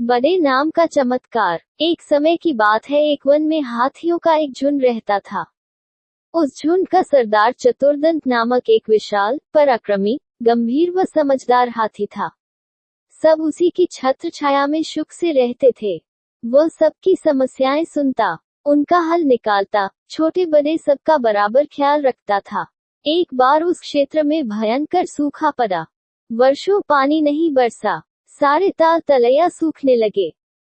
बड़े नाम का चमत्कार। एक समय की बात है, एक वन में हाथियों का एक झुंड रहता था। उस झुंड का सरदार चतुर्दंत नामक एक विशाल, पराक्रमी, गंभीर व समझदार हाथी था। सब उसी की छत्र छाया में सुख से रहते थे। वह सबकी समस्याएं सुनता, उनका हल निकालता, छोटे बड़े सबका बराबर ख्याल रखता था। एक बार उस क्षेत्र में भयंकर सूखा पड़ा। वर्षों पानी नहीं बरसा। सारे ताल तलैया सूखने लगे।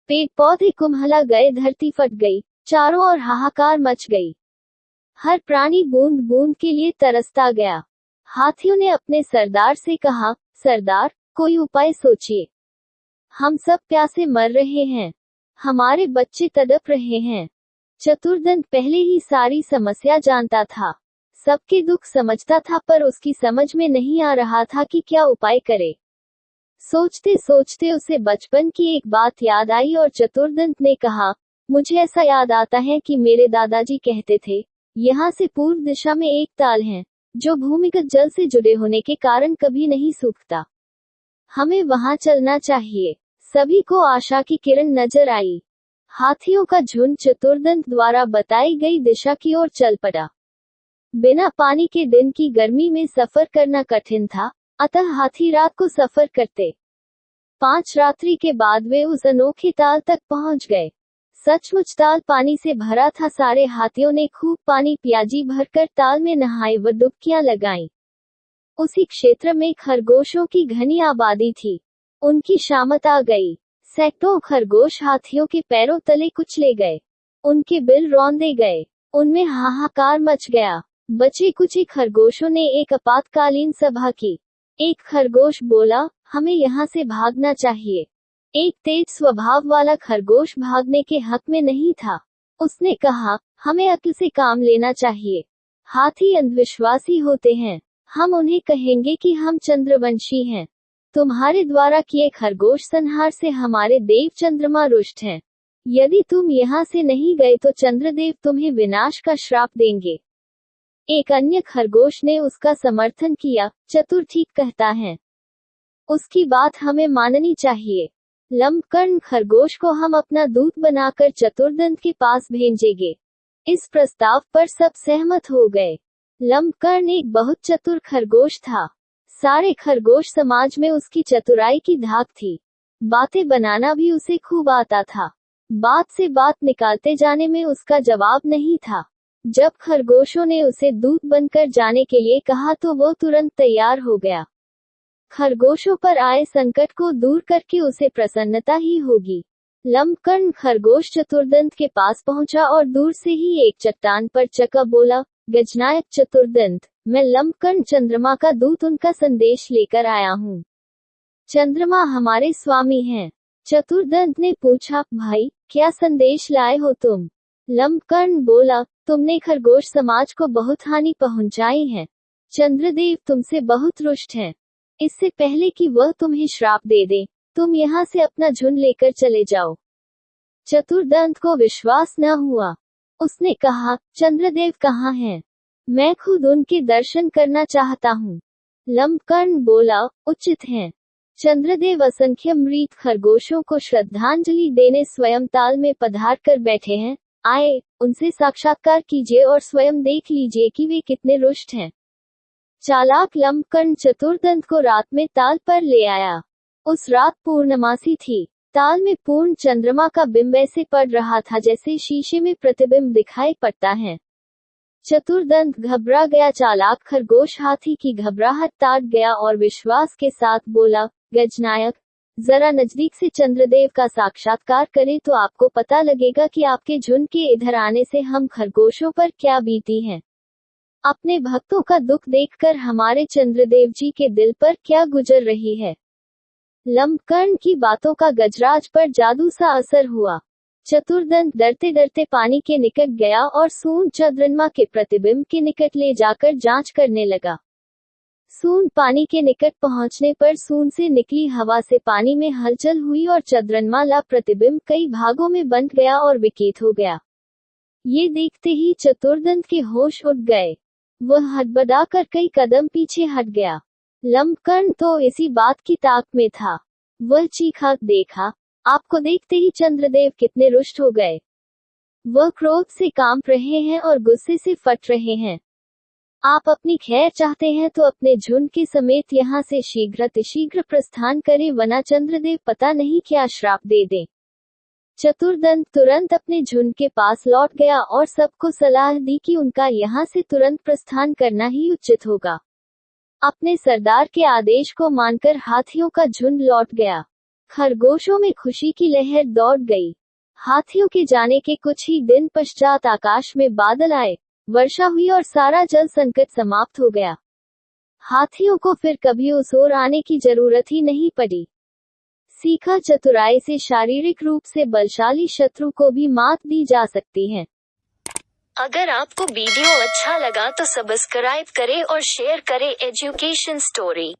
पेड़ पौधे कुम्हला गए, धरती फट गई, चारों ओर हाहाकार मच गई। हर प्राणी बूंद बूंद के लिए तरसता गया। हाथियों ने अपने सरदार से कहा, सरदार, कोई उपाय सोचिए। हम सब प्यासे मर रहे हैं। हमारे बच्चे तड़प रहे हैं। चतुर्दंत पहले ही सारी समस्या जानता था। सबके दुख समझता था, पर उसकी समझ में नहीं आ रहा था कि क्या उपाय करे। सोचते सोचते उसे बचपन की एक बात याद आई और चतुर्दंत ने कहा, मुझे ऐसा याद आता है कि मेरे दादाजी कहते थे, यहाँ से पूर्व दिशा में एक ताल है, जो भूमिगत जल से जुड़े होने के कारण कभी नहीं सूखता। हमें वहां चलना चाहिए। सभी को आशा की किरण नजर आई। हाथियों का झुंड चतुर्दंत द्वारा बताई गई दिशा की ओर चल पड़ा। बिना पानी के दिन की गर्मी में सफर करना कठिन था, अतः हाथी रात को सफर करते। 5 रात्रि के बाद वे उस अनोखी ताल तक पहुंच गए। सचमुच ताल पानी से भरा था। सारे हाथियों ने खूब पानी पिया, जी भरकर ताल में नहाए व डुबकियां लगाईं। उसी क्षेत्र में खरगोशों की घनी आबादी थी। उनकी शामत आ गई। सैकड़ों खरगोश हाथियों के पैरों तले कुचले गए। उनके बिल रौंदे गए। उनमें हाहाकार मच गया। बचे कुछ खरगोशों ने एक आपातकालीन सभा की। एक खरगोश बोला, हमें यहाँ से भागना चाहिए। एक तेज स्वभाव वाला खरगोश भागने के हक में नहीं था। उसने कहा, हमें अक्ल से काम लेना चाहिए। हाथी अंधविश्वासी होते हैं। हम उन्हें कहेंगे कि हम चंद्रवंशी हैं। तुम्हारे द्वारा किए खरगोश संहार से हमारे देव चंद्रमा रुष्ट हैं। यदि तुम यहाँ से नहीं गए तो चंद्रदेव तुम्हें विनाश का श्राप देंगे। एक अन्य खरगोश ने उसका समर्थन किया, चतुर ठीक कहता है। उसकी बात हमें माननी चाहिए। लंबकर्ण खरगोश को हम अपना दूत बनाकर चतुर्दंत के पास भेजेंगे। इस प्रस्ताव पर सब सहमत हो गए। लंबकर्ण एक बहुत चतुर खरगोश था। सारे खरगोश समाज में उसकी चतुराई की धाक थी। बातें बनाना भी उसे खूब आता था। बात से बात निकालते जाने में उसका जवाब नहीं था। जब खरगोशों ने उसे दूत बनकर जाने के लिए कहा तो वो तुरंत तैयार हो गया। खरगोशों पर आए संकट को दूर करके उसे प्रसन्नता ही होगी। लंबकर्ण खरगोश चतुर्दंत के पास पहुंचा और दूर से ही एक चट्टान पर चका बोला, गजनायक चतुर्दंत, मैं लंबकर्ण चंद्रमा का दूत उनका संदेश लेकर आया हूँ। चंद्रमा हमारे स्वामी हैं। चतुर्दंत ने पूछा, भाई, क्या संदेश लाए हो तुम? लंबकर्ण बोला, तुमने खरगोश समाज को बहुत हानि पहुंचाई है। चंद्रदेव तुमसे बहुत रुष्ट हैं। इससे पहले कि वह तुम्हें श्राप दे दे, तुम यहाँ से अपना झुंड लेकर चले जाओ। चतुर्दंत को विश्वास न हुआ। उसने कहा, चंद्रदेव कहाँ हैं? मैं खुद उनके दर्शन करना चाहता हूँ। लंबकर्ण बोला, उचित है। चंद्रदेव असंख्य मृत खरगोशों को श्रद्धांजलि देने स्वयं ताल में पधार कर बैठे हैं। आए, उनसे साक्षात्कार कीजिए और स्वयं देख लीजिए कि वे कितने रुष्ट हैं। चालाक लंबकर्ण चतुर्दंत को रात में ताल पर ले आया। उस रात पूर्णमासी थी। ताल में पूर्ण चंद्रमा का बिंब ऐसे पड़ रहा था जैसे शीशे में प्रतिबिंब दिखाई पड़ता है। चतुर्दंत घबरा गया। चालाक खरगोश हाथी की घबराहट ताड़ गया और विश्वास के साथ बोला, गजनायक, जरा नजदीक से चंद्रदेव का साक्षात्कार करें तो आपको पता लगेगा कि आपके झुंड के इधर आने से हम खरगोशों पर क्या बीती है। अपने भक्तों का दुख देखकर हमारे चंद्रदेव जी के दिल पर क्या गुजर रही है। लंबकर्ण की बातों का गजराज पर जादू सा असर हुआ। चतुर्दंत डरते डरते पानी के निकट गया और सून चंद्रमा के प्रतिबिंब के निकट ले जाकर जांच करने लगा। सून पानी के निकट पहुंचने पर सून से निकली हवा से पानी में हलचल हुई और चंद्रमा ला प्रतिबिंब कई भागों में बंट गया और विकीत हो गया। ये देखते ही चतुर्दंत के होश उड़ गए। वह हड़बड़ाकर कई कदम पीछे हट गया। लंबकर्ण तो इसी बात की ताक में था। वह चीखा, देखा, आपको देखते ही चंद्रदेव कितने रुष्ट हो गए। वह क्रोध से कांप रहे हैं और गुस्से से फट रहे हैं। आप अपनी खैर चाहते हैं तो अपने झुंड के समेत यहाँ से शीघ्र प्रस्थान करें, वरना चंद्रदेव पता नहीं क्या श्राप दे दें। चतुर्दंत तुरंत अपने झुंड के पास लौट गया और सबको सलाह दी कि उनका यहाँ से तुरंत प्रस्थान करना ही उचित होगा। अपने सरदार के आदेश को मानकर हाथियों का झुंड लौट गया। खरगोशों में खुशी की लहर दौड़ गई। हाथियों के जाने के कुछ ही दिन पश्चात आकाश में बादल आए, वर्षा हुई और सारा जल संकट समाप्त हो गया। हाथियों को फिर कभी उस ओर आने की जरूरत ही नहीं पड़ी। सीखा, चतुराई से शारीरिक रूप से बलशाली शत्रु को भी मात दी जा सकती है। अगर आपको वीडियो अच्छा लगा तो सब्सक्राइब करें और शेयर करें एजुकेशन स्टोरी।